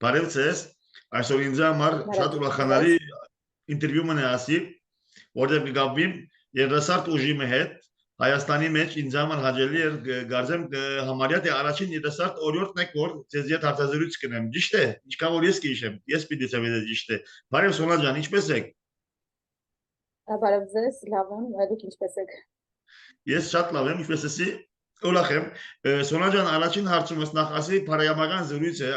Բարև ձեզ, այսօր ինձ համար շատ ուրախանալի ինտերվյու մնա ասի, որտեղ կգաբվիմ երիտասարդ ուժի հետ Հայաստանի մեջ ինձ համար հաջելի էր գարձեմ համարյա թե առաջին երիտասարդ օրիորդն եք, որ ձեզ հետ հարցազրույց կնեմ, ճիշտ է, ինչքան որ ես կհիշեմ, ես պիտի ցավեդե ճիշտ է, բարև Սոնա ջան, ինչպես եք։ Բարև ձեզ, լավ եմ, դուք ինչպես եք։ Ես շատ լավ եմ, ինչպես էսի, ուրախ եմ։ Սոնա ջան, առաջին հարցումս նախ ասի բարոյական զրույց է,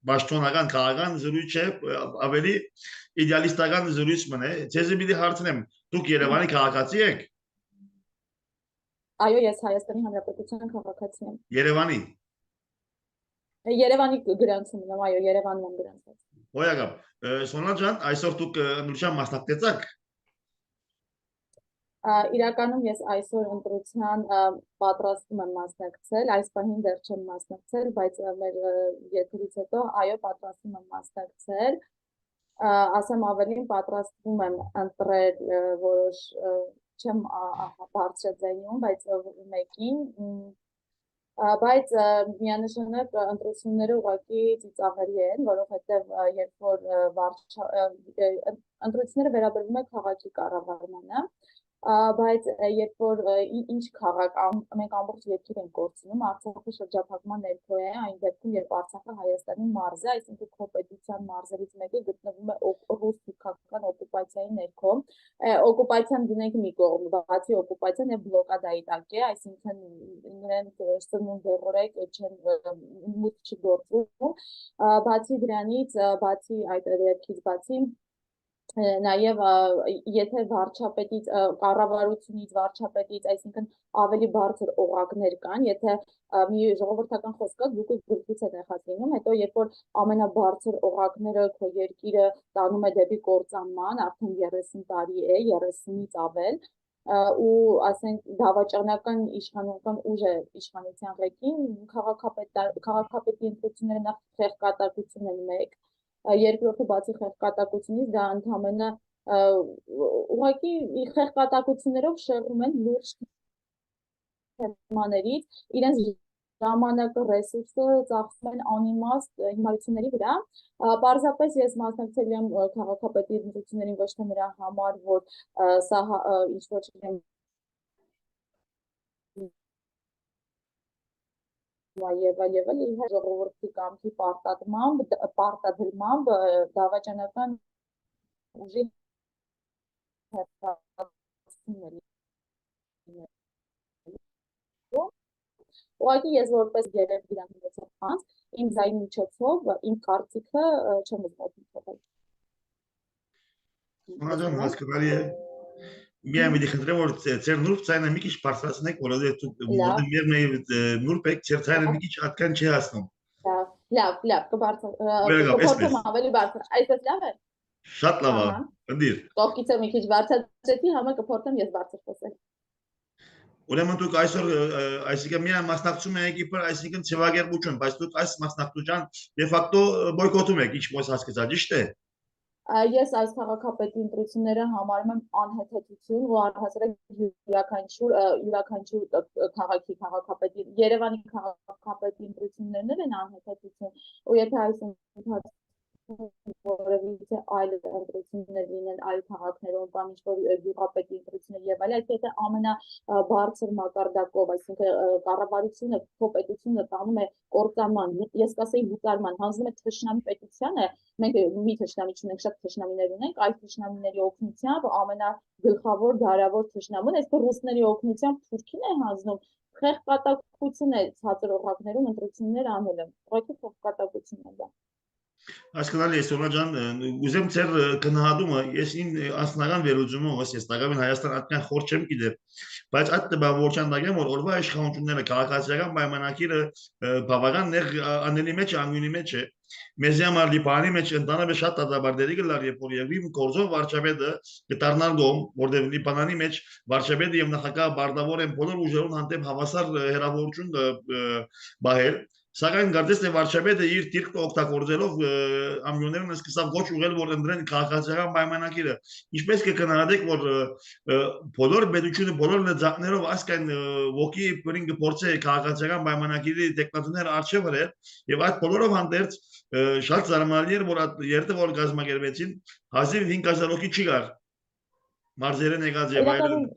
Պաշտոնական քաղաքական զրույց է, ավելի իդեալիստական զրույց մնա։ Ձեզ պիտի հարցնեմ, դուք Երևանի քաղաքացի եք։ Այո, ես Հայաստանի Հանրապետության քաղաքացի եմ։ Երևանի։ Երևանի գրանցում եմ, այո, Երևանում եմ գրանցված։ Ոյակապ, Սոնա ջան, այսօր դուք ընտրության մասնակցեցաք։ Իրականում ես այսօր ընտրության պատրաստում եմ մասնակցել, այս պահին դեռ չեմ մասնակցել, բայց մեր եթերից հետո այո պատրաստում եմ մասնակցել, ասեմ ավելին պատրաստվում եմ ընտրել որոշ չեմ բարձրաձայնում, բայց մեկին, բայց միանշանակ ընտրությունները ուղղակի ծիծաղելի են, որովհետև երբ որ ընտրությունները վերաբերվում է քաղաքի կառավարմանը, բայց երբ որ ինչ քաղաք մենք ամբողջ երկիր ենք կորցնում, Արցախի շրջափակման ներքո է, այն դեպքում երբ Արցախը Հայաստանի մարզ է, այսինքն քոպետության մարզերից մեկը գտնվում է ռուս թուրքական օկուպացիայի ներքո, օկուպացիան դնենք մի կողմ, բացի օկուպացիան եւ բլոկադայի տակ է, այսինքն նրանք սնունդ դեղորայք չեն մուտք չի գործում, բացի դրանից, բացի այդ դեպքից բացի նաև եթե վարչապետից, կառավարությունից, վարչապետից, այսինքն ավելի բարձր օղակներ կան, եթե մի ժողովրդական խոսք կա, դուք գրքից եք եղածինում, հետո երբ որ ամենաբարձր օղակները քո երկիրը տանում է դեպի կործանման, արդեն 30 տարի է, 30-ից ավել, ու ասենք դավաճանական իշխանական ուժ է իշխանության ղեկին, քաղաքապետի ընտրությունները նախ խեղկատակություն են մեկ, երկրորդը բացի խեղկատակությունից դա ընդհանրապես ուղղակի խեղկատակություններով շեղում են լուրջ թեմաներից, իրենց ժամանակը ռեսուրսը ծախսում են անիմաստ հիմարությունների վրա, պարզապես ես մասնակցել եմ քաղաքապետի ընտրություններին ոչ թե նրա համար, որ սա ինչ-որ չգիտեմ եւ իհարկե ժողովրդի կամքի պարտադրմամբ դավաճանական ուժի ուղղակի ես որպես երևանցի իմ ձայնի միջոցով իմ կարծիքը չեմ ուզում փոխել։ Ուրախ հասկանալի է։ Միայն մի դիքտրեմ որ ծեր նուրբ ցայնը մի քիչ բարձրացնեք, որովհետեւ մեր նուրբ եք ծեր ցայնը մի քիչ atkan չի հասնում։ Լավ, կփորձեմ ավելի բարձր։ Այսպես լավ է։ Շատ լավ է։ Ընդիր։ Կողքից մի քիչ բարձրացեցի, համը կփորձեմ ես բարձր խոսել։ Ուրեմն դուք այսօր այսինքն միայն մասնակցում եք իբր այսինքն ցեվագերբուչուն, բայց դուք այս մասնակցության դե ֆակտո բոյկոտում եք, ինչ ոս հասկացա, ճիշտ է։ Ես այս քաղաքապետի ընտրությունները համարում եմ անհեթեթություն ու առհասարակ յուրաքանչյուր քաղաքի քաղաքապետի Երևանի քաղաքապետի ընտրություններն են անհեթեթություն ու եթե այս ընթացքում որևիցե այլ ընտրություններ լինեն այլ քաղաքներում կամ ինչ-որ գյուղապետի ընտրություններ եւ այլ, այս եթե ամենաբարձր մակարդակով, այսինքն կառավարությունը, պետությունը տանում է կործանման, ես կասեի լուծարման, հանձնում է թշնամի պետությանը, մենք մի թշնամի չունենք, շատ թշնամիներ ունենք, այս թշնամիների օգնությամբ ամենագլխավոր դարավոր թշնամուն, այսինքն ռուսների օգնությամբ Թուրքին է հանձնում, խեղկատակություն է ցածր օղակներում ընտրություններ անելը, ուղղակի խեղկատակություն է դա։ Հասկանալի է Սոնա ջան, ուզեմ ձեր գնահատումը, ես ին անձնական վերլուծումը ես տակավին Հայաստան այդքան խոր չեմ գիտեմ, բայց այդ բավականին դակեմ որ օրվա իշխանությունները քաղաքացիական պայմանագիրը բավական նեղ անելի մեջ անգյունի մեջ է մեզ համար լիբանի մեջ ընդանավե շատ դատաբարների գլար երբ որ եւ իմ կորձով վարչապետը կդառնալ գոմ որտեղ լիբանանի մեջ վարչապետը եւ նախագահ բարդավոր են բոլոր ուժերուն հանդեպ հավասար հերավորություն բահել Սակայն կարծես թե վարչապետը իր դիրքը օգտագործելով ամյուններն սկսավ ոչ ուղղել որ ընդրեն քաղաքացիական պայմանագիրը ինչպես կգնահատեք որ բոլոր պետությունը բոլոր լեզակներով ասկան ոգի բրինգը փորձե քաղաքացիական պայմանագիրի տեխնատուներ արժե վրել եւ այդ բոլորով հանդերձ շատ զարմանալի էր որ երթը որ գազམ་ակերպեցին 1500 հոգի չի գար մարզերեն եկած եւ այլն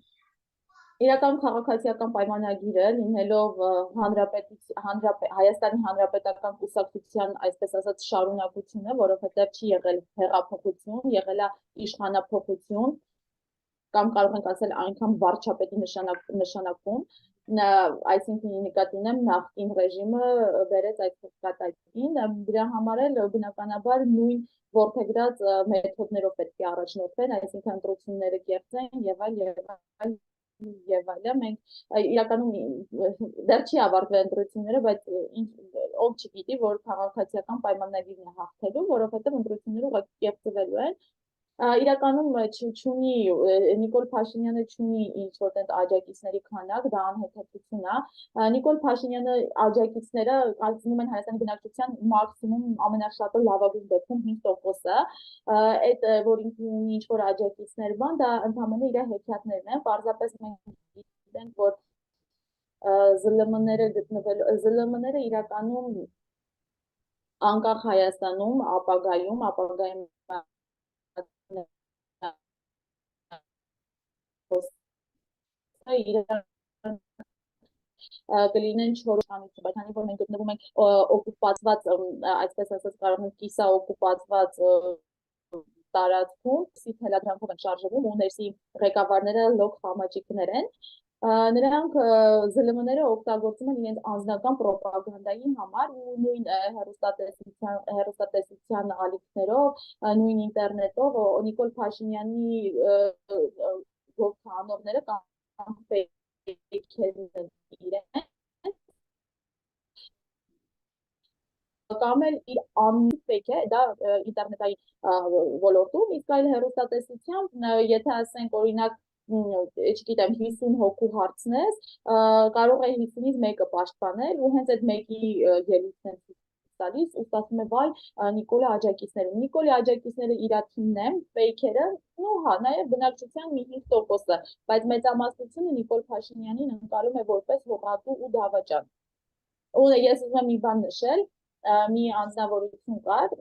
Իրական քաղաքացիական պայմանագիրը լինելով Հայաստանի Հանրապետական Կուսակցության, այսպես ասած, շարունակությունը, որովհետև չի եղել հեղափոխություն, եղել է իշխանափոխություն, կամ կարող ենք ասել այնքան վարչապետի նշանակում, այսինքն նկատի ունեմ նախկին ռեժիմը բերեց այդ կատակին, դրա համար էլ բնականաբար նույն որդեգրած մեթոդներով պետք է առաջնորդվեն, այսինքն ընտրությունները կեղծեն եւ այլ եւ այլն մենք իրականում դեռ չի ավարտվել ընտրությունները, բայց ով չգիտի, որ քաղաքացիական պայմանագիրն է հաղթելու, որովհետեւ ընտրությունները ուղղակի կեղծվելու են իրականում չունի Նիկոլ Փաշինյանը չունի ինչ-որ տենց աջակիցների քանակ, դա անհեթեթություն է։ Նիկոլ Փաշինյանը աջակիցները կազմում են Հայաստանի բնակչության մաքսիմում ամենաշատը լավագույն դեպքում 5%-ը։ Այդ որ ինքն ունի ինչ-որ աջակիցներ բան, դա ընդհանրապես իր հեքիաթներն են։ Պարզապես մենք գիտենք, որ ԶԼՄ-ները գտնվելու ԶԼՄ-ները իրականում անկախ Հայաստանում ապագայում կլինեն 4 իշխանություն, բայց քանի որ մենք գտնվում ենք օկուպացված, այսպես ասած, կարող ենք կիսա օկուպացված տարածքում, թելադրանքով են շարժվում ու ներսի ղեկավարները լոկ խամաճիկներ են։ Նրանք ԶԼՄ-ները օգտագործում են իրենց անձնական պրոպագանդայի համար ու նույն հեռուստատեսության ալիքներով, նույն ինտերնետով Նիկոլ Փաշինյանի գործանողները կամ ֆեյքերն իրեն կամ էլ իր անունի ֆեյք է, դա ինտերնետային ոլորտում, իսկ այլ հեռուստատեսությամբ, եթե ասենք օրինակ չգիտեմ 50 հոգու հարցնես, կարող է 50-ից մեկը պաշտպանել ու հենց այդ մեկի ելույթն են տալիս ու ստացվում է վայ Նիկոլի աջակիցները։ Նիկոլի աջակիցները իր թիմն են, ֆեյքերը, ու հա, նաև բնակչության մի 5%-ը, բայց մեծամասնությունը Նիկոլ Փաշինյանին ընկալում է որպես հողատու ու դավաճան։ Ու ես ուզում եմ մի բան նշել, մի անձնավորություն կար,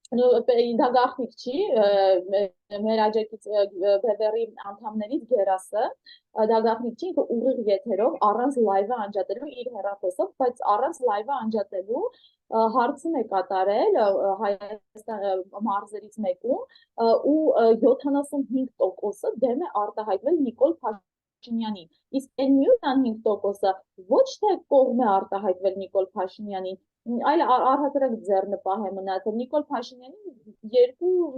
դա գաղտնիք չի, մեր աջակից բևերի անդամներից Գերասը, դա գաղտնիք չի, ինքը ուղիղ եթերով առանց լայվը անջատելու իր հեռախոսով, բայց առանց լայվը անջատելու հարցում է կատարել Հայաստան մարզերից մեկում ու 75%-ը դեմ է արտահայտվել Նիկոլ Փաշինյանին, իսկ այն մյուս 5%-ը ոչ թե կողմ է արտահայտվել Նիկոլ Փաշինյանին, այլ առհասարակ ձեռնպահ է մնացել Նիկոլ Փաշինյանին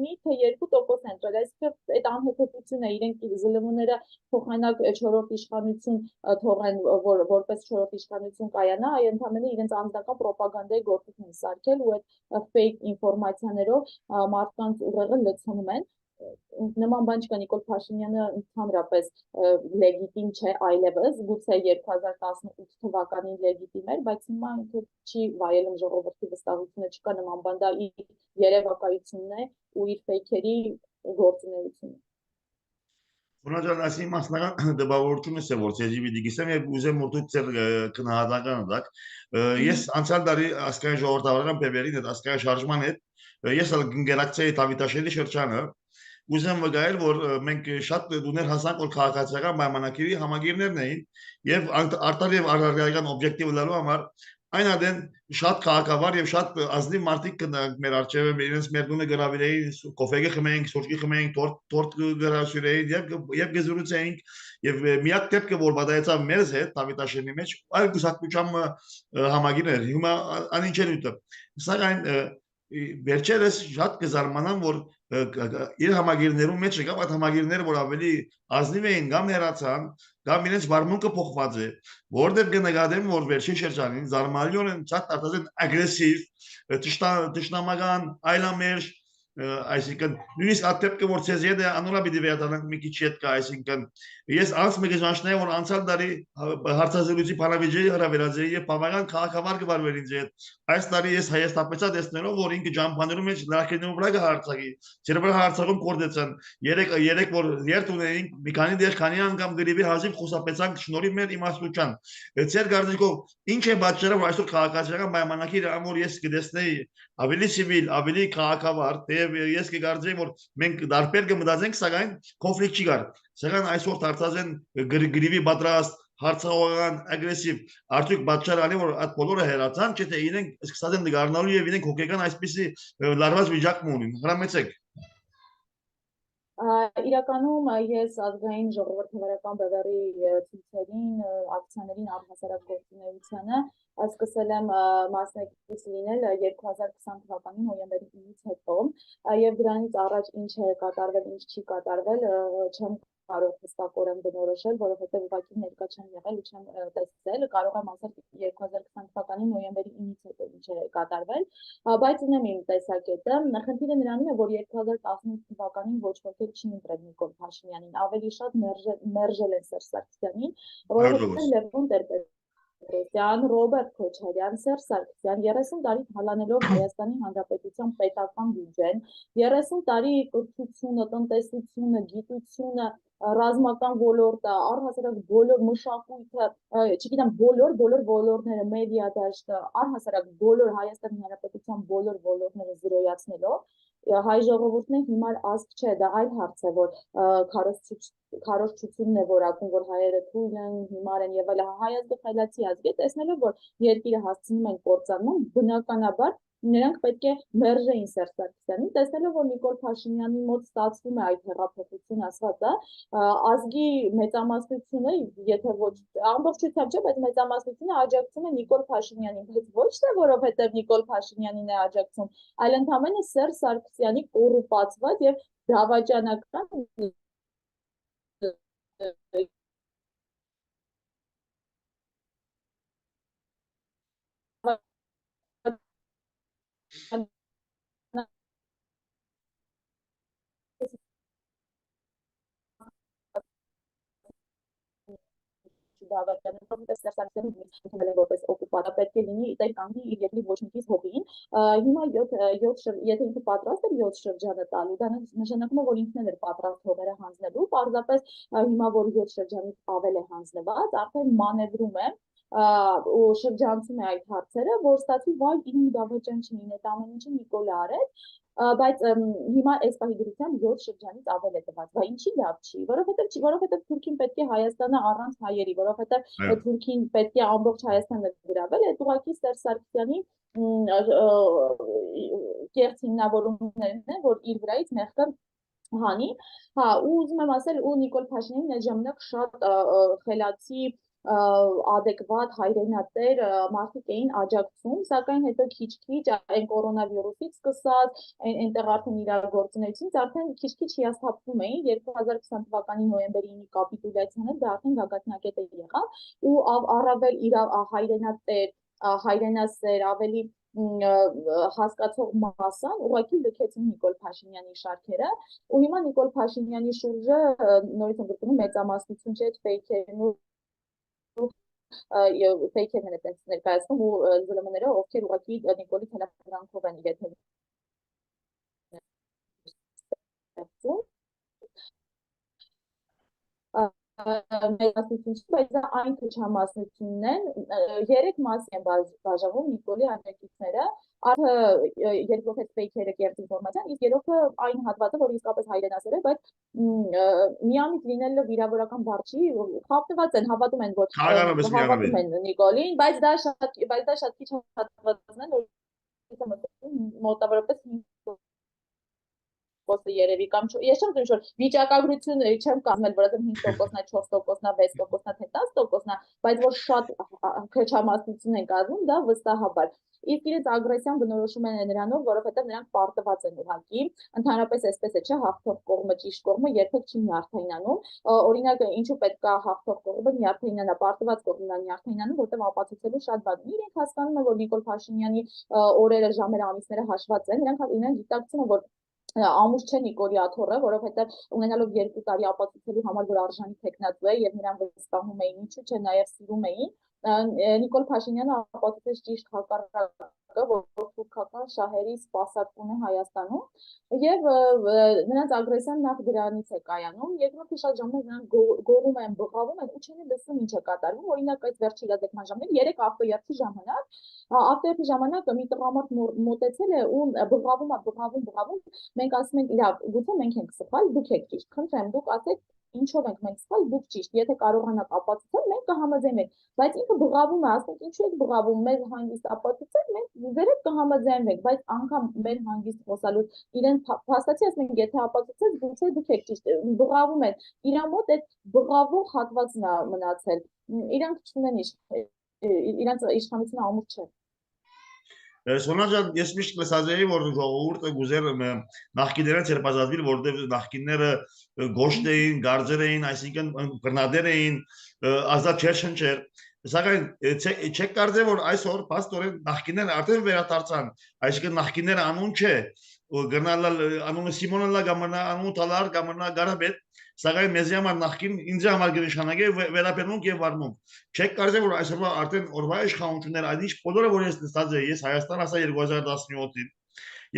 միթե 2% են տվել, այսինքն այդ անհեթեթությունը իրենք ԶԼՄ-ները փոխանակ 4-րդ իշխանություն թողեն, որպես 4-րդ իշխանություն կայանա, այ ընդհանրապես իրենց անձնական պրոպագանդայի գործիքն են սարքել ու այդ ֆեյք ինֆորմացիաներով մարդկանց ուղեղը լցնում են։ Նման բան չկա, Նիկոլ Փաշինյանը ընդհանրապես լեգիտիմ չէ այլևս, գուցե 2018 թվականին լեգիտիմ էր, բայց հիմա ինքը չի վայելում ժողովրդի վստահությունը, չկա նման բան, դա իր երևակայությունն է ու իր ֆեյքերի գործունեությունը։ Ունեցած ասի մասնական դեպավորությունը է որ ցեզի պիտի գիսեմ եւ ուզեմ որ դուք ձեր քննադատական դակ ես անցյալ տարի ասկային ժողովրդավարական բևերին այդ ասկային շարժման հետ ես ալ գերակցեի Թավիտաշելի շրջանը ուզեմ վկայել որ մենք շատ դուներ հասանք որ քաղաքացիական պայմանագիրի համագիրներն էին եւ արտար եւ առարկայական օբյեկտիվ լալու համար այն ադեն շատ քաղաքավար եւ շատ ազնիվ մարդիկ կնանք մեր արժեվը իրենց մեր դունը գրավիրեին կոֆեգը խմեինք սուրճի խմեինք տորտ գրասյուրեին եւ գզրուցեինք եւ միակ դեպքը որ բադայեցավ մեզ հետ Թավիտաշենի մեջ այլ գուսակցության համագիրներ հիմա անինչ են ուտը սակայն վերջերս շատ կզարմանամ որ իր համագիրներում մեջ եկավ այդ համագիրները որ ավելի ազնիվ էին կամ հեռացան կամ իրենց վարմունքը փոխված է որտեղ կնկատեմ որ վերջին շրջանին զարմանալիորեն շատ արտազատ ագրեսիվ տշնամական այլամերժ այսինքն նույնիսկ այդ դեպքը որ ցեզ եթե անունա պիտի վերադառնանք մի քիչ հետ կա, այսինքն ես անց մեկ ժանշնայ որ անցյալ տարի հարցազրույցի բանավեճերի հրավերացրի եւ բավական քաղաքավար կվարվեր ինձ հետ այս տարի ես հայաստանպետա տեսնելով որ ինքը ջամփաներում մեջ լարքերներում վրա կհարցակի ջերբար հարցակում կորդեցան երեք որ երթ ունեինք մի քանի դեր քանի անգամ գրիվի հազիվ խուսափեցանք շնորհիվ մեր իմաստության ցեր գարձիկով ինչ է պատճառը որ այսօր քաղաքացիական պայմանագիր ամոր ես կդեսնեի ավելի սիվիլ ավելի քաղաքավար եւ ես կգարձեի որ մենք դարբեր կմտածենք սակայն կոնֆլիկտ չի գար սակայն այսօր դարձած են գրիվի պատրաստ հարցահողական ագրեսիվ արդյոք պատճառ ալի որ այդ բոլորը հերացան չէ թե իրենք սկսած են դառնալու եւ իրենք հոգեկան այսպիսի լարված վիճակում ունին հրամեցեք իրականում ես ազգային ժողովրդավարական բևեռի ցույցերին, ակցիաներին առհասարակ գործունեությանը սկսել եմ մասնակից լինել 2020 թվականի նոյեմբերի 9-ից հետո եւ դրանից առաջ ինչ է կատարվել, ինչ չի կատարվել, չեմ կարող հստակորեն բնորոշել, որովհետեւ ուղղակի ներկա չեմ եղել ու չեմ տեսել, կարող եմ ասել 2020 թվականի նոյեմբերի 9-ից հետո ինչ է կատարվել, բայց ունեմ իմ տեսակետը, խնդիրը նրանում է, որ 2018 թվականին ոչ ոք չի ընտրել Նիկոլ Փաշինյանին, ավելի շատ մերժել են Սերժ Սարգսյանին, որովհետեւ Լևոն Տեր-Պետրոսյան, Ռոբերտ Քոչարյան, Սերժ Սարգսյան 30 տարի հալանելով Հայաստանի Հանրապետության պետական բյուջեն, 30 տարի կրթությունը, տնտեսությունը, գիտությունը, ռազմական ոլորտը, առհասարակ բոլոր մշակույթը, չգիտեմ, բոլոր ոլորտները, մեդիա դաշտը, առհասարակ բոլոր Հայաստանի Հանրապետության բոլոր ոլորտները զրոյացնելով, հայ ժողովուրդն է հիմար ազգ չէ, դա այլ հարց է, որ քարոզչությունն է որակում, որ հայերը թույլ են, հիմար են եւ այլն, հայ ազգը խելացի ազգ է, տեսնելով որ երկիրը հասցնում են կործանման, բնականաբար նրանք պետք է մերժեին Սերժ Սարգսյանին, տեսնելով որ Նիկոլ Փաշինյանի մոտ ստացվում է այդ հեղափոխություն ասվածը, ազգի մեծամասնությունը, եթե ոչ ամբողջությամբ չէ, բայց մեծամասնությունը աջակցում է Նիկոլ Փաշինյանին, բայց ոչ թե որովհետև Նիկոլ Փաշինյանին է աջակցում, այլ ընդհանրապես Սերժ Սարգսյանի կոռուպացված եւ դավաճանական որպես օկուպանտ պետք է լինի տեր կանգնի իր երկրի ոչ մեկից հողին հիմա 7 եթե ինքը պատրաստ է 7 շրջանը տալու դա նշանակում է որ ինքն էր պատրաստ հողերը հանձնելու պարզապես հիմա որ 7 շրջանից ավել է հանձնված արդեն մանևրում է ու շրջանցում է այդ հարցերը որ ստացվի վայ ինձ դավաճան չլինի այդ ամեն ինչը Նիկոլը արեց բայց հիմա այս պահի դրությամբ 7 շրջանից ավել է տված, բայց ինչի լավ չի, որովհետև Թուրքին պետք է Հայաստանը առանց հայերի, որովհետև Թուրքին պետք է ամբողջ Հայաստանը գրավել, այդ ուղղակի Սերժ Սարգսյանի կեղծ հիմնավորումներն են, որ իր վրայից մեղքը հանի, հա, ու ուզում եմ ասել, ու Նիկոլ Փաշինյանին այդ ժամանակ շատ խելացի adekvat հայրենատեր մարդիկ էին աջակցում, սակայն հետո քիչ-քիչ այն կորոնավիրուսից սկսած, այնտեղ արդեն իրագործունեությունից արդեն քիչ-քիչ հիասթափվում էին 2020 թվականի նոյեմբերի 9-ի կապիտուլյացիանը դա արդեն գագաթնակետ է եղավ ու առավել իր հայրենատեր, հայրենասեր, ավելի հասկացող մասան ուղղակի լքեցին Նիկոլ Փաշինյանի շարքերը ու հիմա Նիկոլ Փաշինյանի շուրջը նորից ընդգրկում մեծամասնություն չէ ֆեյքերն ֆեյքերն են ներկայացնում ու զլմ-ները ովքեր ուղղակի Նիկոլի թելադրանքով են եթե մեծամասնություն, բայց դա այն քչամասնությունն են, 3 մասի են բաժանվում Նիկոլի աջակիցները, արդը երկրորդը ֆեյքերը կեղծ ինֆորմացիան, իսկ երրորդը այն հատվածը, որ իսկապես հայրենասեր է, բայց միամիտ լինելը վիրավորական բառ չի, խաբնված են, հավատում են, որ հավատում են Նիկոլին, բայց դա շատ քիչ հատվածն են, որ մոտավորապես երևի կամ ես չեմ դուրս որ վիճակագրություն չեմ կազմել, որովհետև 5%-ն է, 4%-ն է, 6%-ն է, թե 10%-ն է, բայց որ շատ քչամասնություն են կազմում, դա վստահաբար։ Իսկ իրենց ագրեսիան բնորոշում են նրանով, որովհետև նրանք պարտված են ուղղակի, ընդհանրապես այսպես է, չէ, հաղթող կողմը, ճիշտ կողմը երբեք չի նյարդայնանում։ Օրինակ, ինչու պետք է հաղթող կողմը նյարդայնանա, պարտված կողմն է նյարդայնանում, որտեղ ապացուցելու շատ բան։ Իրենք հասկանում են, որ Նիկոլ Փաշինյանի օրերը, ժամերը, ամիսները հաշված են, նրանք գիտակցում են, որ ամուր չէ Նիկոլի աթոռը, որովհետև ունենալով 2 տարի ապացուցելու համար, որ արժանի տեխնատու է եւ նրան վստահում էին, ինչու՞ չէ նաեւ սիրում էին, Նիկոլ Փաշինյանը ապացուցեց ճիշտ հակառակը, որ թուրքական շահերի սպասարկուն է Հայաստանում եւ նրանց ագրեսիան նախ դրանից է կայանում, երկրորդը շատ ժամանակ նրանք գոռում են, բղավում են ու չեն լսում ինչ է կատարվում, օրինակ այս վերջի իրադարձման ժամանակ 3 ավտոերթի ժամանակ մի տղամարդ մոտեցել է ու բղավում, մենք ասում ենք, լավ, գուցե մենք ենք սխալ, դուք եք ճիշտ, խնդրեմ, դուք ասեք ինչով ենք մենք սխալ, դուք ճիշտ, եթե կարողանաք ապացուցել, մենք կհամաձայնենք, բայց ինքը բղավում է, ասենք ինչու եք բղավում, մեր հանգիստ ապացուցեք, մենք ձերդ կհամաձայնվենք, բայց անգամ մեր հանգիստ խոսալու իրեն փաստացի ասում ենք, եթե ապացուցեք, գուցե դուք եք ճիշտ, բղավում են, իրա մոտ այդ բղավող հատվածն է մնացել, իրանք չունեն իրանց իշխանությունը ամուր չէ։ Սոնաջան, ես միշտ լսած էի, որ ժողովուրդը գուզեր նախկիներեն ցերպազատվիլ, որտեղ նախկիները գոշտ էին, գարձեր էին, այսինքն բռնադեր էին, ազատ չէր շնչեր։ Սակայն չեք կարծել, որ այսօր փաստորեն նախկիները արդեն վերադարձան, այսինքն նախկիները անուն չէ, գնալ անունը Սիմոնալա գամնա, անուն Թալար գամնա Գարաբետ, սակայն մեզի համար նախկին ինձ համար գնշանագե վերապերմունք եւ վարմունք։ Չեք կարծել, որ այսօր արդեն օրվա իշխանությունները այդ ինչ բոլորը որ ես նստած եմ, ես Հայաստան ասա 2017-ին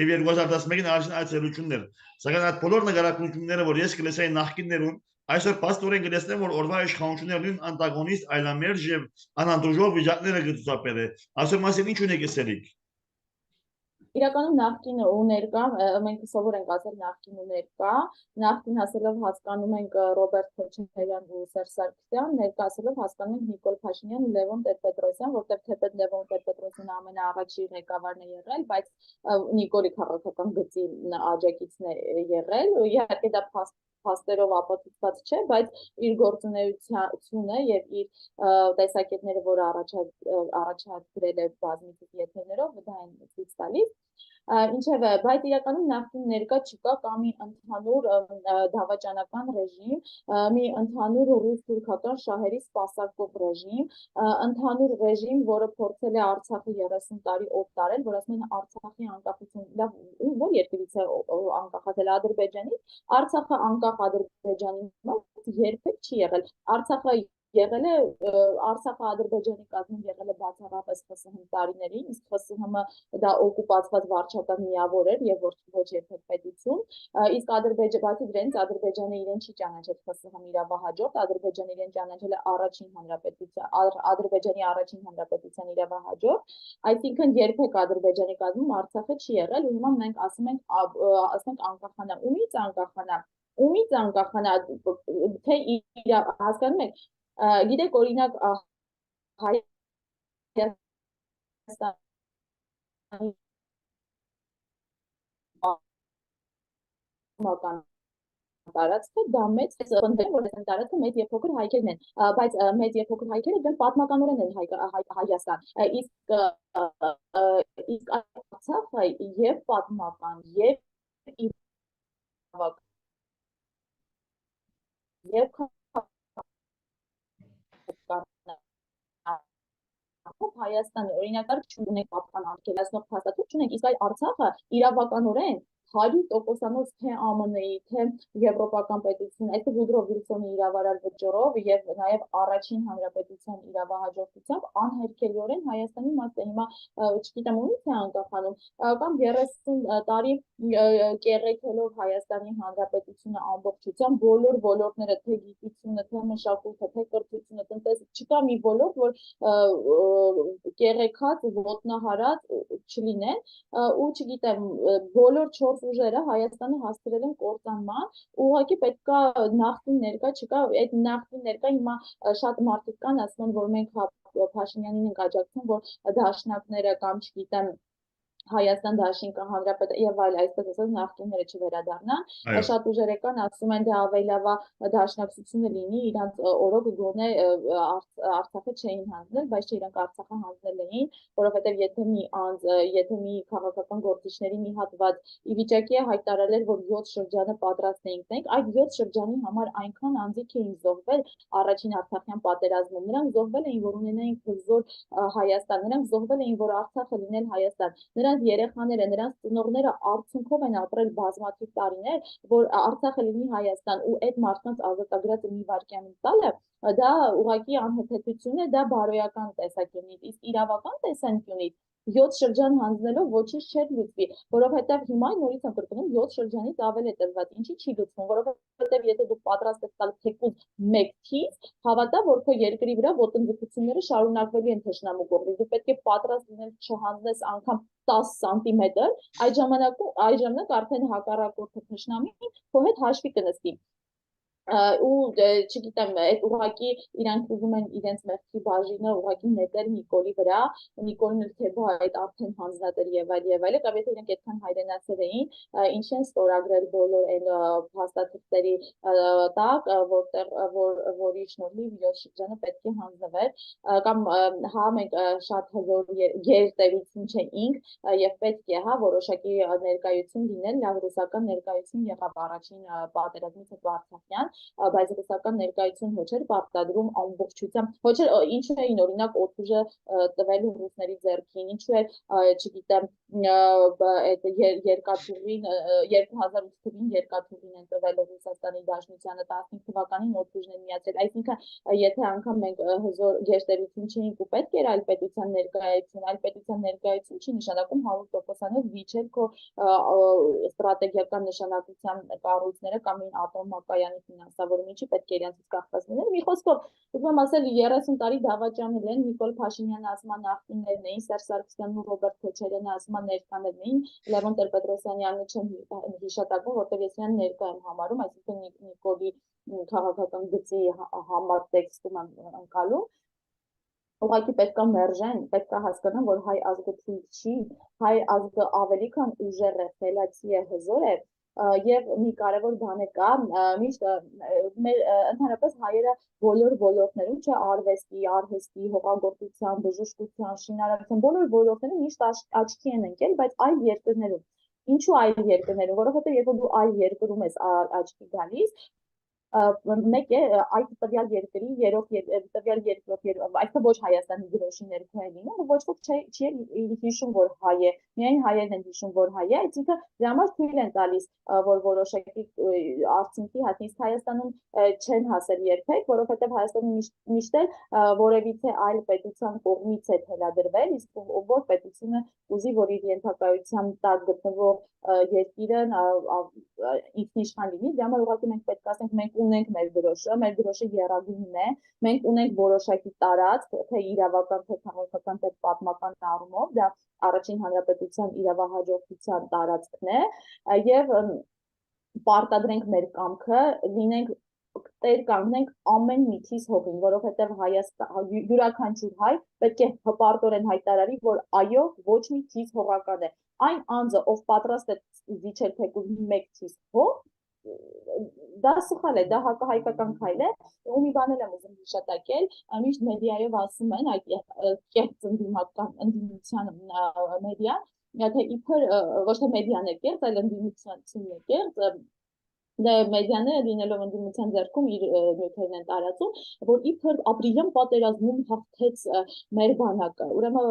եւ 2011-ին առաջին այցելություններ, սակայն այդ բոլոր նկարագրությունները, որ ես կլսեի նախկիններուն, այսօր փաստորեն կլսնեմ, որ օրվա իշխանություններն անտագոնիստ, այլամերժ եւ անանդրժող վիճակները կցուցաբերե։ Այսօր մասին ինչ ունեք ասելիք։ Իրականում նախկինը ու ներկա, մենք սովոր ենք ասել նախկին ու ներկա, նախկին ասելով հասկանում ենք Ռոբերտ Քոչարյան ու Սերժ Սարգսյան, ներկա ասելով հասկանում ենք Նիկոլ Փաշինյան ու Լևոն Տեր-Պետրոսյան, որտեղ թեպետ Լևոն Տեր-Պետրոսյանը ամենաառաջի ղեկավարն է եղել, բայց Նիկոլի քաղաքական գծի աջակիցն է եղել, ու իհարկե դա փաստերով ապացուցված չէ, բայց իր գործունեությունը եւ իր տեսակետները, որ առաջադրել է բազմիցս եթերներով, դա են ցույց տալիս։ Ինչևէ, բայց իրականում նախկին ներկա չկա կա մի ընդհանուր դավաճանական ռեժիմ, մի ընդհանուր ռուս-թուրքական շահերի սպասարկող ռեժիմ, ընդհանուր ռեժիմ, որը փորձել է Արցախը 30 տարի օգտարել, որ ասում են Արցախի անկախություն, որ երկրից է անկախացել Ադրբեջանից, Արցախը անկախ Ադրբեջանի երբեք չի եղել, Արցախը եղել է Արցախը Ադրբեջանի կազմում եղել է բացառապես ԽՍՀՄ տարիներին, իսկ ԽՍՀՄ դա օկուպացված վարչական միավոր էր եւ ոչ երբեք պետություն, իսկ բացի դրանից Ադրբեջանը իրեն չի ճանաչել ԽՍՀՄ իրավահաջորդ, Ադրբեջանը իրեն ճանաչել է առաջին հանրապետության, Ադրբեջանի առաջին հանրապետության իրավահաջորդ, այսինքն երբեք Ադրբեջանի կազմում Արցախը չի եղել, ու հիմա մենք ասենք անկախանա, ումից անկախանա, թե հասկանում եք գիտեք օրինակ տարածքը դա մեծ խնդիր որ այս տարածքը մեծ եւ փոքր հայքերն են, բայց մեծ եւ փոքր հայքերը դեռ պատմականորեն են Հայաստան, իսկ Արցախը եւ պատմական եւ եւ Հայաստանը օրինակար չունենք պատկան արգելացնող փաստաթուղթ չունենք, իսկ այդ Արցախը իրավականորեն 100%-անոց թե ԱՄՆ-ի, թե եվրոպական պետություն, այսինքն Վուդրո Վիլսոնի իրավարար վճռով եւ նաեւ առաջին հանրապետության իրավահաջորդությամբ անհերքելիորեն Հայաստանի մաս է, հիմա չգիտեմ ումից է անկախանում, կամ 30 տարի կեղեքելով Հայաստանի հանրապետությունը ամբողջությամբ բոլոր ոլորտները, թե գիտությունը, թե մշակույթը, թե կրթությունը, տնտեսությունը, չկա մի ոլորտ, որ կեղեքած, ոտնահարած չլինեն, ու չգիտեմ, բոլոր 4 ուժերը Հայաստանը հասցրել են կործանման, ուղղակի պետքա նախկին ներկա չկա, այդ նախկին ներկա հիմա շատ մարդիկ կան, ասում են, որ մենք Փաշինյանին ենք աջակցում, որ դաշնակները կամ չգիտեմ Հայաստան Դաշինքը հանրապետ եւ այլ այսպես ասած նախկինները չվերադառնան, շատ ուժեր կան, ասում են դա ավելի լավ դաշնակցությունը լինի, իրանց օրոք գոնե Արցախը չէին հանձնել, բայց իրանք Արցախը հանձնել էին, որովհետեւ եթե մի քաղաքական գործիչների մի հատված ի վիճակի է հայտարարել, որ 7 շրջանը պատրաստ էինք տենք, այդ 7 շրջանի համար այնքան անձիկ էին զոհվել առաջին Արցախյան պատերազմում, նրանք զոհվել էին, որ ունենային հզոր Հայաստան, նրանք զոհվել էին, որ Արցախը լինել Հայաստան, նրանց նրանց երեխաները, նրանց ծնողները արդյունքով են ապրել բազմաթիվ տարիներ, որ Արցախը լինի Հայաստան ու այդ մարդկանց ազատագրած մի վայրկյանի տալը, դա ուղղակի անհեթեթություն է, դա բարոյական տեսանկյունից, իսկ իրավական տեսանկյունից 7 շրջան հանձնելով ոչինչ չէր լուծվի, որովհետև հիմա նորից եմ կրկնում 7 շրջանից ավել է տրված, ինչի չի լուծվում, որովհետև եթե դու պատրաստ ես տալ թեկուզ մեկ թիվ, հավատա, որ քո երկրի վրա ոտնձգությունները շարունակվելու են թշնամու կողմից, դու պետք է պատրաստ լինես չհանձնես անգամ 10 սանտիմետր, այդ ժամանակ արդեն հակառակորդը թշնամին քո հետ հաշվի կնստի ու չգիտեմ, այդ ուղղակի իրանք ուզում են իրենց մեղքի բաժինը ուղղակի նետել Նիկոլի վրա, Նիկոլն էլ թե բա այդ արդեն հանձնած էր եւ այլ, կամ եթե իրենք այդքան հայրենասեր էին, ինչ են ստորագրել բոլոր այն փաստաթղթերի տակ, որի շնորհիվ 7 շրջանը պետք է հանձնվեր, կամ հա մենք շատ հզոր գերտերություն չենք եւ պետք է հա որոշակի ներկայություն լինել, լավ ռուսական ներկայություն եղավ առաջին պատերազմից հետո Արցախյան, բայց ռուսական ներկայություն ոչ էր պարտադրում ամբողջությամբ, ոչ էր ինչու էին օրինակ օդուժը տվել ռուսների ձեռքին, ինչու էր, չգիտեմ, այդ երկաթուղին 2008 թվականին երկաթուղին են տվել Ռուսաստանի Դաշնությանը 15 թվականին օդուժն են միացրել, այսինքն եթե անգամ մենք հզոր գերտերություն չէինք ու պետք էր այլ պետության ներկայություն չի նշանակում 100%-անով վիճել քո ստրատեգիական նշանակության կառույցները կամ այն ատոմակայանի ֆինանսավորումի չի պետք է իրենցից կախված լինել։ Մի խոսքով, ուզում եմ ասել 30 տարի դավաճանել են, Նիկոլ Փաշինյանը ասում է նախկիններն էին, Սերժ Սարգսյանն ու Ռոբերտ Քոչարյանը ասում է ներկաներն էին, Լևոն Տեր-Պետրոսյանը չեմ հիշատակում, որտեղ ես իրեն ներկա եմ համարում, այսինքն Նիկոլի քաղաքական գծի համար տեքստում եմ անցալու։ Ուղղակի պետք է մերժեն, պետք է հասկանան, որ հայ ազգը թույլ չի, հայ ազգը ավելի քան ուժեղ է, խելացի է, հզոր է, եւ մի կարևոր բան է կա, միշտ ընդհանրապես հայերը բոլոր ոլորտներում, չէ, արհեստի, հողագործության, բժշկության, շինարարության, բոլոր ոլորտներում միշտ աչքի են ընկել, բայց այլ երկրներում։ Ինչու այլ երկրներում, որովհետեւ երբ դու այլ երկրում ես աչքի գալիս, մեկ է այդ տվյալ երկրի տվյալ երկրորդ այսինքն ոչ Հայաստանի գրոշի ներքո է լինում, ոչ ոք չի հիշում, որ հայ է, միայն հայերն են հիշում, որ հայ է, այսինքն դրա համար թույլ են տալիս, որ որոշակի արդյունքի հասնի, իսկ Հայաստանում չեն հասել երբեք, որովհետև Հայաստանը միշտ էլ որևիցե այլ պետության կողմից է թելադրվել, իսկ որ պետությունը ուզի, որ իր ենթակայության տակ գտնվող երկիրն ինքնիշխան լինի, դրա համար ուղղակի մենք պետք է ասենք մենք ունենք մեր գրոշը եռագույնն է, մենք ունենք որոշակի տարածք, թե իրավական, թե քաղաքական, թե պատմական առումով, դա առաջին հանրապետության իրավահաջորդության տարածքն է եւ պարտադրենք մեր կամքը, լինենք տեր կանգնենք ամեն միջից հողին, որովհետև յուրաքանչյուր հայ պետք է հպարտորեն հայտարարի, որ այո, ոչ մի քիչ հողական է։ Այն անձը, ով պատրաստ է զիջել թեկուզ մեկ քիչ հող, դա սխալ է, դա հակահայկական քայլ է, ու մի բան եմ ուզում հիշատակել, միշտ մեդիայով ասում են այդ կեղծ ընդդիմության մեդիան, թե իբր ոչ թե մեդիան է կեղծ, այլ ընդդիմությունն է կեղծ, մեդիաները լինելով ընդդիմության ձեռքում իր նյութերն են տարածում, որ իբր ապրիլյան պատերազմում հաղթեց մեր բանակը, ուրեմն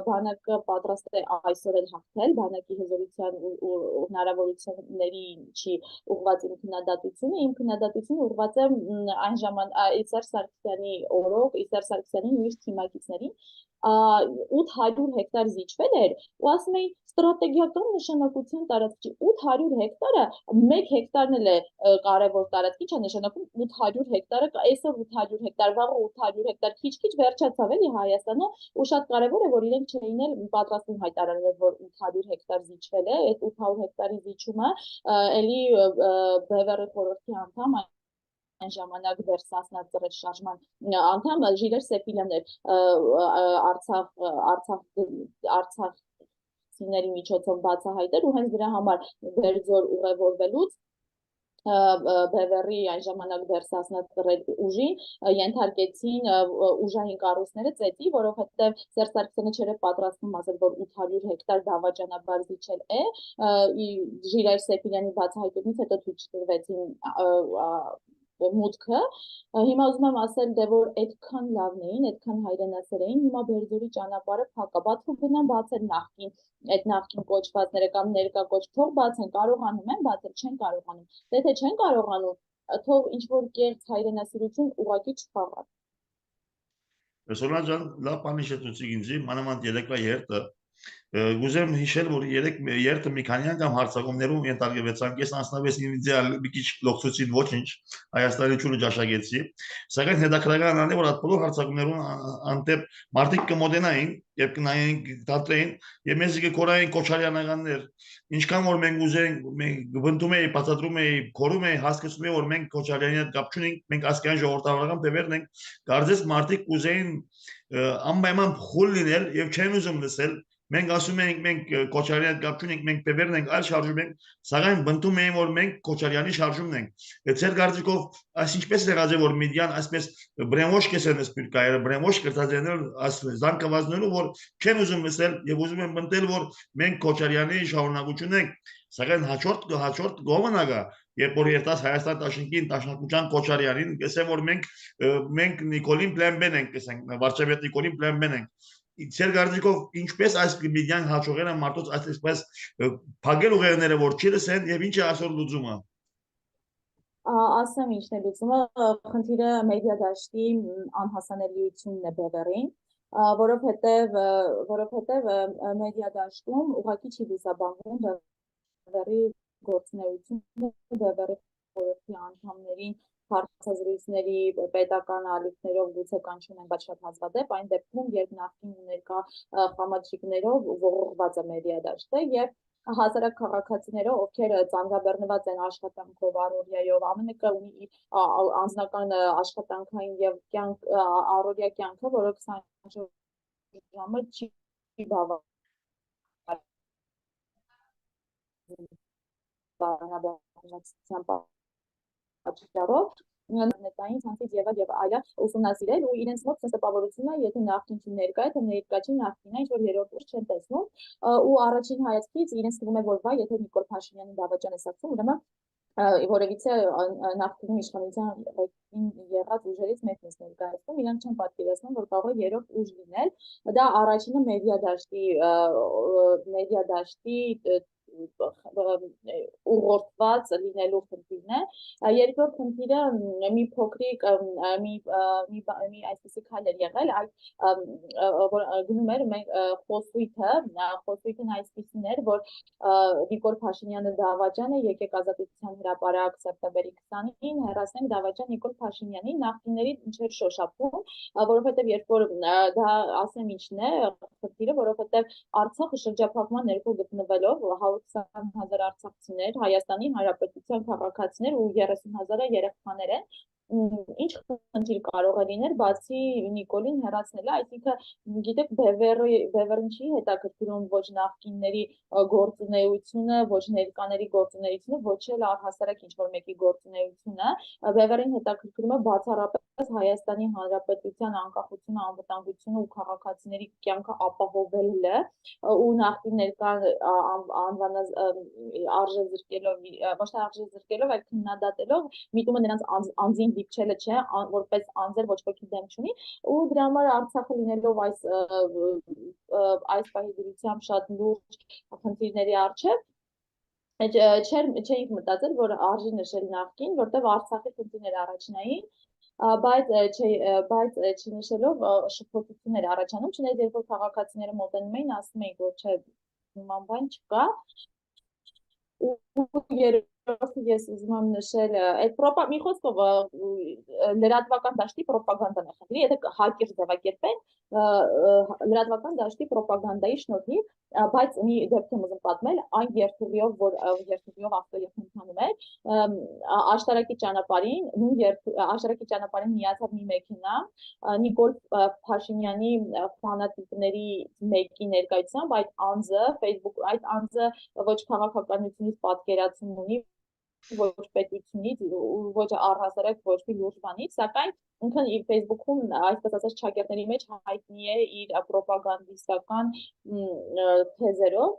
բանակը պատրաստ է այսօր էլ հաղթել, բանակի հզորության ու հնարավորությունների չի ուղղված իմ քննադատությունը, իմ քննադատությունը ուղղված է այն ժամանակ Սերժ Սարգսյանի օրոք, Սերժ Սարգսյանի ու իր թիմակիցներին 800 հեկտար զիջվել էր ու ասում էին ստրատեգիական նշանակության տարածքի 800 հեկտարը 1 հեկտարն էլ է կարևոր տարածք, ի՞նչ է նշանակում 800 հեկտարը, այսօր 800 հեկտար, վաղը 800 հեկտար, քիչ-քիչ վերջացավ էլի Հայաստանը ու շատ կարևոր է, որ իրենք չէին էլ պատրաստվում հայտարարել, որ 800 հեկտար զիջվել է, այդ 800 հեկտարի զիջումը էլի ԲՎՌ խորհրդի անդամ այն ժամանակ դեռ Սասնա ծռեր շարժման անդամ Ժիրեր Սեպիլյանն էր Արցախցիների միջոցով բացահայտել ու հենց դրա համար Բերձոր ուղևորվելուց ԲՎՌ-ի այն ժամանակ դեռ Սասնա ծռեր ուժին ենթարկեցին ուժային կառույցները ծեծի, որովհետև Սերժ Սարգսյանը չէր պատրաստվում ասել, որ 800 հեկտար դավաճանաբար զիջել է, Ժիրեր Սեպիլյանի բացահայտումից հետո ցույց տրվեցին մուտքը հիմա ուզում եմ ասել դե որ այդքան լավն էին, այդքան հայրենասեր էին, հիմա Բերձորի ճանապարհը փակ է, բաց ու գնան բացել նախքին այդ նախքին կոչվածները կամ ներկա կոչ թող բացեն, կարողանում են բացել, չեն կարողանում։ Դե թե չեն կարողանում, թող ինչ որ կերտ հայրենասիրություն ուղղակի չխաղա։ Սոլան ջան, լավ բան հիշեցուցիք ինձ, մանավանդ երեկվա երթը Գուզեմ հիշել, որ երթը մի քանի անգամ հարցակումներում ենթարկվեցան, ես անձնապես ինձ մի քիչ լոքսուցին ոչինչ, Հայաստանի ճուրը ճաշակեցի, սակայն հետաքրքրական է, որ այդ բոլոր հարցակումներում անտեպ մարդիկ կմոտենային եւ կնայեն դատեին եւ մեզ կկորային կոչարյանականներ, ինչքան որ մենք ուզենք, մենք գտնում էի, բացատրում էի, կորում էի, հասկացում էի, որ մենք կոչարյանի հետ կապ չունենք, մենք ասկայն ժողովրդավարական բևերն ենք, կարծես մարդիկ կուզեին անպայման խուլ լինել եւ չեն ուզում լսել Մենք ասում ենք մենք Քոչարյանի հետ կապ չունենք, մենք բևերն ենք, այլ շարժում ենք, սակայն բնդում էին, որ մենք Քոչարյանի շարժումն ենք։ Ձեր կարծիքով, այս ինչպես եղած է, որ մեդիան այսպես բրեմոշ կեսեն սպիրկայը, բրեմոշ կրտածենել զանգվածներով, որ չեն ուզում լսել եւ ուզում են բնդել, որ մենք Քոչարյանի շարունակություն ենք, սակայն հաջորդ գոմնագա Երբ որ երտաս Հայաստան դաշնքին դաշնակցության Քոչարյանին, ասեմ որ մենք Նիկոլին Պլեմբեն ենք, ասենք վարչապետ Նիկոլին Պլեմբեն ենք Ձեր կարծիքով ինչպես այս մեդիան հաջողել են մարդոց այսպես փակել ուղեղները որ չի լսեն եւ ինչ է այսօր լուծումը ասեմ ինչն է լուծումը խնդիրը մեդիա դաշտի անհասանելիությունն է բևեռին որովհետեւ մեդիա դաշտում ուղղակի չի լուսաբանվում բևեռի գործունեությունը բևեռի խորհրդի անդամներին հարցազրույցների պետական ալիքներով գուցե կանչում են, բայց շատ հազվադեպ այն դեպքում, երբ նախկին ու ներկա խամաչիկներով ողողված է մեդիա դաշտը եւ հասարակ քաղաքացիները, ովքեր ծանրաբեռնված են աշխատանքով, առօրյայով, ամենը ունի անձնական աշխատանքային եւ կյանք առօրյա կյանքը, որը 24 ժամը չի բավարարված Աչքարով նետային ցանցից եւ այլը ուսումնասիրել ու իրենց մոտ տպավորությունն է, եթե նախքին ներկա է, թե ներկա չի նախքին է, ինչ որ երրորդ ուժ չեն տեսնում ու առաջին հայացքից իրենց թվում է, որ վայ, եթե Նիկոլ Փաշինյանի դավաճան է սակվում, ուրեմն որևիցե նախկին իշխանության եղած ուժերից մեկն է ներկայացնում, իրանք չեն պատկերացնում, որ կարող է երրորդ ուժ լինել, դա առաջինը մեդիա դաշտի ուղղորդված լինելու խնդիրն է երկրորդ խնդիրը մի փոքրիկ մի այսպիսի քայլ էր եղել որ գնում էր մենք խոսույթն այսպիսին էր որ Նիկոլ Փաշինյանը դավաճան է եկեք ազատության հրապարակ սեպտեմբերի 20-ին հեռացնենք դավաճան Նիկոլ Փաշինյանին նախկինների ինչեր շոշափում որովհետև երբ որ դա ասեմ ինչն է խնդիրը որովհետև Արցախը շրջափակման ներքո գտնվելով 120,000 արցախցիներ, Հայաստանի Հանրապետության քաղաքացիներ ու 30,000 երեխաներ են, ինչ խնդիր կարող է լինել, բացի Նիկոլին հեռացնելը, այսինքն գիտեք, բևեռին չի հետաքրքրում ոչ նախկինների գործունեությունը, ոչ ներկաների գործունեությունը, ոչ էլ առհասարակ ինչ-որ մեկի գործունեությունը, բևեռին հետաքրքրում է բացառապես Հայաստանի Հանրապետության անկախությունը, անվտանգությունը ու քաղաքացիների կյանքը ապահովելը ու նախկին ներկա արժեզրկելով, ոչ թե արժեզրկելով, այլ քննադատելով, միտումը նրանց անձին դիպչելը չէ, որպես անձեր ոչ ոքի դեմ չունի, ու դրա համար Արցախը լինելով այս պահի դրությամբ շատ լուրջ խնդիրների առջև, չէինք մտածել, որ արժի նշել նախկին, որտեղ Արցախի խնդիրները առաջնային, բայց չնշելով շփոթություններ առաջանում, չնայած երբ որ քաղաքացիները մոտենում էին, ասում էին, որ չէ, նման բան չկա, ու երրորդը ես ուզում եմ նշել մի խոսքով լրատվական դաշտի պրոպագանդան է խնդրի, եթե հակիրճ ձևակերպենք լրատվական դաշտի պրոպագանդայի շնորհիվ, բայց մի դեպք եմ ուզում պատմել, այն երթուղիով, որ երթուղիով ավտոերթում ընթանում էր, աշտարակի ճանապարհին միացավ մի մեքենա, Նիկոլ Փաշինյանի ֆանատիկների մեկի ներկայությամբ այդ անձը ոչ քաղաքականությունից պատկերացում ունի, ոչ պետությունից, ոչ առհասարակ ոչ մի լուրջ բանից, սակայն ինքն իր Facebook-ում, այսպես ասած, ճակերտների մեջ հայտնի է իր պրոպագանդիստական թեզերով,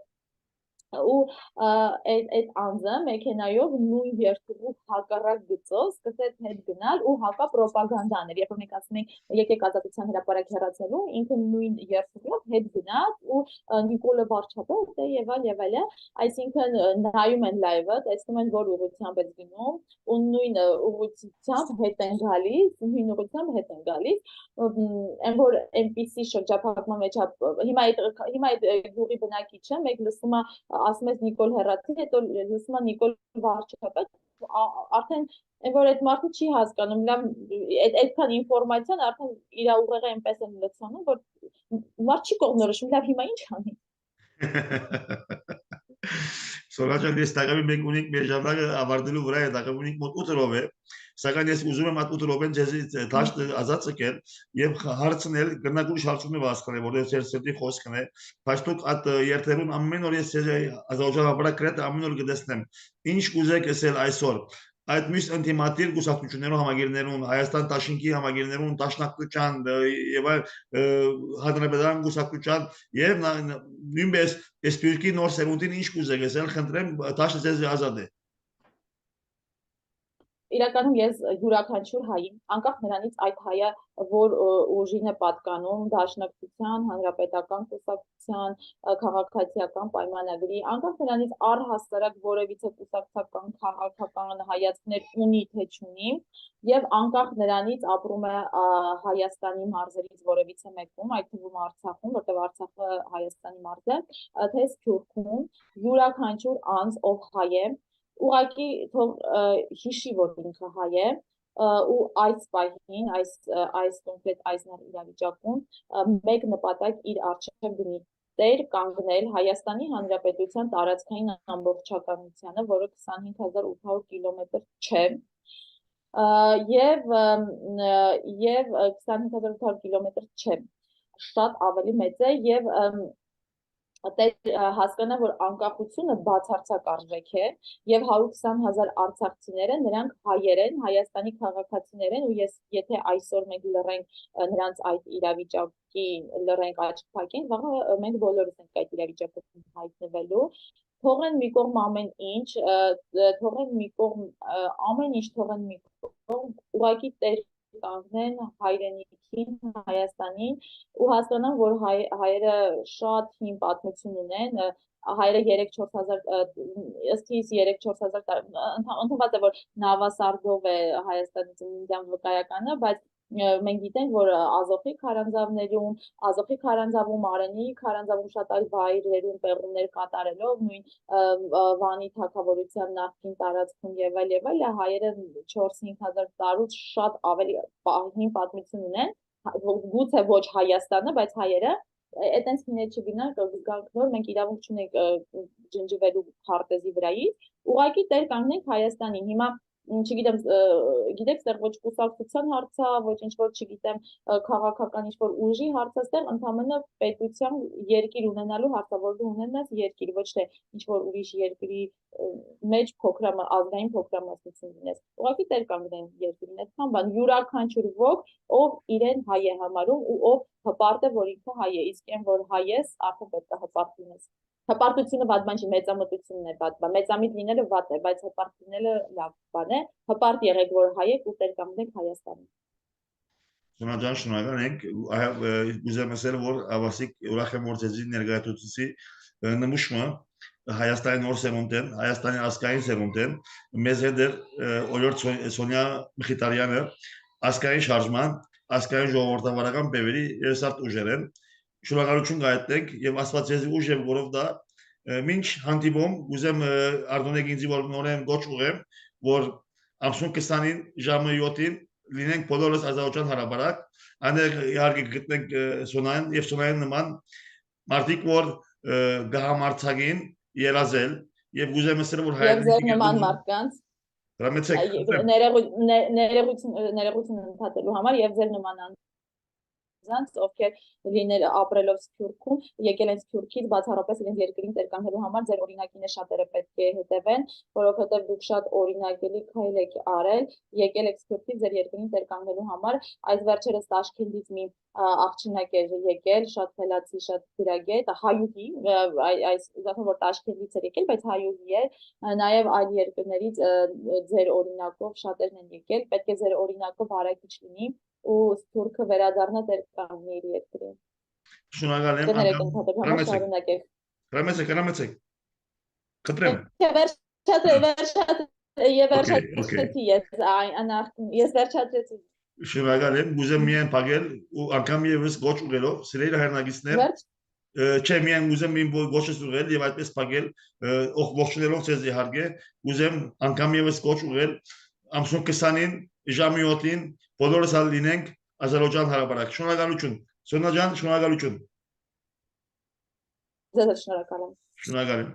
ու այդ անձը մեքենայով նույն երկրու հակառակ գծով սկսեց հետ գնալ ու հակա պրոպագանդաներ, երբ որ մենք ասում ենք եկեք ազատության հրապարակ հեռացնելու, ինքը նույն երկրով հետ գնաց ու Նիկոլը վարչապետ է եւ այլը, այսինքն նայում են լայվը, տեսնում են որ ուղղությամբ է գնում ու նույն ուղղությամբ հետ են գալիս, նույն ուղղությամբ հետ են գալիս, այն որ այնպիսի շրջափակման մեջ հիմա այդ գյուղի բնակիչը մեկ լսում է ասում ես Նիկոլ հեռացի, հետո լսում է Նիկոլ վարչապետ, արդեն որ այդ մարդը չի հասկանում, լավ այդքան ինֆորմացիան արդեն իր ուղեղը այնպես են լցանում, որ մարդ չի կողմնորոշում, լավ հիմա ինչ անի։ Սորաջան ես տակավի մենք ունենք մեր ժամանակը ավարտելու վրա է տակավի ունենք մոտ 8 րոպե, սակայն ես ուզում եմ այդ 8 րոպեն ձեզ դաշտ ազատ ցկել եւ հարցնել գնահուշ հարցումներ հասկանալ, որովհետեւ ձեր սրտի խոսքն է, բայց դուք այդ երթերուն ամեն օր ես ձեզ ազատության հրապարակ գրեթե ամեն օր կտեսնեմ։ Ինչ կուզեք ասել այսօր այդ մյուս ինտիմատիվ գուսակցություններով համագիրներուն, Հայաստան Տաշինքի համագիրներուն, Տաշնակցության եւ այլ հանրապետական գուսակցության եւ նույնպես Սպիրկի նոր սերունդին ինչ կուզեք ասել, խնդրեմ, դաշտը ձեզ ազատ է։ Իրականում ես յուրաքանչյուր հայի, անկախ նրանից այդ հայը որ ուժին է պատկանում դաշնակցության, հանրապետական կուսակցության, քաղաքացիական պայմանագրի, անկախ նրանից առհասարակ որևիցե կուսակցական քաղաքական հայացքներ ունի թե չունի, եւ անկախ նրանից ապրում է Հայաստանի մարզերից որևիցե մեկում, այդ թվում Արցախում, որտեղ Արցախը Հայաստանի մարզ է, թե Սփյուռքում, յուրաքանչյուր անձ ով հայ է ուղղակի թող հիշի որ ինքը հայ է ու այս պահին այս կոնկրետ այս իրավիճակում մեկ նպատակ իր առջև դնի տեր կանգնել Հայաստանի Հանրապետության տարածքային ամբողջականությանը, որը 25800 կիլոմետր չէ եւ 25800 կիլոմետր չէ, շատ ավելի մեծ է եւ հասկանա, որ անկախությունը բացարձակ արժեք է եւ 120,000 արցախցիները նրանք հայեր են, Հայաստանի քաղաքացիներ են ու ես եթե այսօր մենք լռենք նրանց այդ իրավիճակի լռենք աչք փակենք, վաղը մենք բոլորս ենք այդ իրավիճակում հայտնվելու թողեն մի կողմ ամեն ինչ, թողեն մի կողմ ամեն ինչ թողեն մի կողմ, ուղղակի տեր կանգնեն հայրենիքին, Հայաստանին ու հասկանան, որ հայերը շատ հին պատմություն ունեն, հայերը 3-4 ըստ 3-4 ընդունված է, որ Նավասարդով է Հայաստանի ծննդյան վկայականը, բայց մենք գիտենք, որ Ազոխի քարանձավում, Արենի քարանձավում շատ այլ վայրերում պեղումներ կատարելով, նույն Վանի թագավորության նախկին տարածքում եւ այլ, հայերը 4-5 տարուց շատ ավելի հին պատմություն ունեն, գուցե ոչ Հայաստանը, բայց հայերը այտենց հիներ չգնանք, որ մենք իրավունք չունենք ջնջվելու քարտեզի վրայից, ուղղակի տեր կանգնենք Հայաստանին, հիմա չգիտեմ, գիտեք, ստեղ ոչ կուսակցության հարցա, ոչ ինչ-որ, չգիտեմ, քաղաքական ինչ-որ ուժի հարցա, ստեղ ընդամենը պետության երկիր ունենալու հարցա, որ դու ունենաս երկիր, ոչ թե ինչ-որ ուրիշ երկրի մեջ ազգային փոքրամասնություն լինես, ուղղակի տեր կանգնեն երկրին, այդքան բան, յուրաքանչյուր ոք, ով իրեն հայ է համարում ու ով հպարտ է, որ ինքը հայ է, իսկ այն, որ հայ ես, արդեն պետք է հպարտ լինես։ Հպարտությունը վատ բան չի, մեծամտությունն է վատ բան, մեծամիտ լինելը վատ է, բայց հպարտ լինելը լավ բան է, հպարտ եղեք, որ հայ եք ու տեր կանգնեք Հայաստանին։ Շնորհակալ, շնորհակալ ենք, ուզեմ ասել, որ ավասիկ ուրախ եմ, որ ձեզի ներկայացուցի նմուշմը Հայաստանի նոր սերունդեն, Հայաստանի ազգային սերունդեն, մեզ հետ էր օրորդ Սոնյա Մխիթարյանը, ազգային շարժման, ազգային ժողովրդավարական բևերի երեսարդ ուժեր են, շնորհակալություն գայտնենք եւ Աստված ձեզ ուժ եւ որով դա մինչ հանդիպում ուզեմ Արտոնեկ ինձ որ նորեն գոչ ուղեմ որ ամսուն 20-ին ժամը 7-ին լինենք բոլորս ազատության հրապարակ այնտեղ իհարկե գտնենք Սոնային եւ Սոնային նման մարդիկ որ գահամարցակին երազել եւ ուզեմ ասել որ հայրենիքի նման մարդկանց հրամեցեք ներողություն ընդհատելու համար եւ ձեր նման անձանց, ովքեր լինել ապրելով Սփյուռքում, եկել են Սփյուռքից բացառապես իրենց երկրին տերկանգնելու համար, ձեր օրինակին է շատերը պետք է հետևեն, որովհետև դուք շատ օրինակելի քայլ եք արել, եկել եք Սփյուռքից ձեր երկրին տերկանգնելու համար, այս վերջերս Տաշկենտից մի աղջնակ էր եկել, շատ խելացի, շատ գրագետ, հայուհի, այս ուզում որ Տաշկենտից էր եկել, բայց հայուհի էր, նաև այլ երկրներից ձեր օրինակով շատերն են եկել, պետք է ձեր օրինակով հարակիչ լինի ու Սփյուռքը վերադառնա տերկանգնի իր երկրին։ Շնորհակալ եմ, Կներեք ընդհանուր համար շարունակեք։ Հրամեցեք, կտրեմ։ Ես վերջացրեցի։ Շնորհակալ եմ, ուզեմ միայն փակել ու անգամ եւս գոչ ուղելով, սիրելի հայրենագիտներ, չէ միայն ուզեմ իմ գոչս ուղղել եւ այդպես փակել, ողջունելով ձեզ իհարկե, ուզեմ անգամ եւս գոչ ուղղել ամսոն 20-ին ժամի 7-ին բոլորս հալ լինենք Ադրբեջան հարաբերակ։ Շնորհակալություն։ Սոնա ջան, շնորհակալություն։ Ձեզ շնորհակալ եմ։ Շնորհակալ եմ։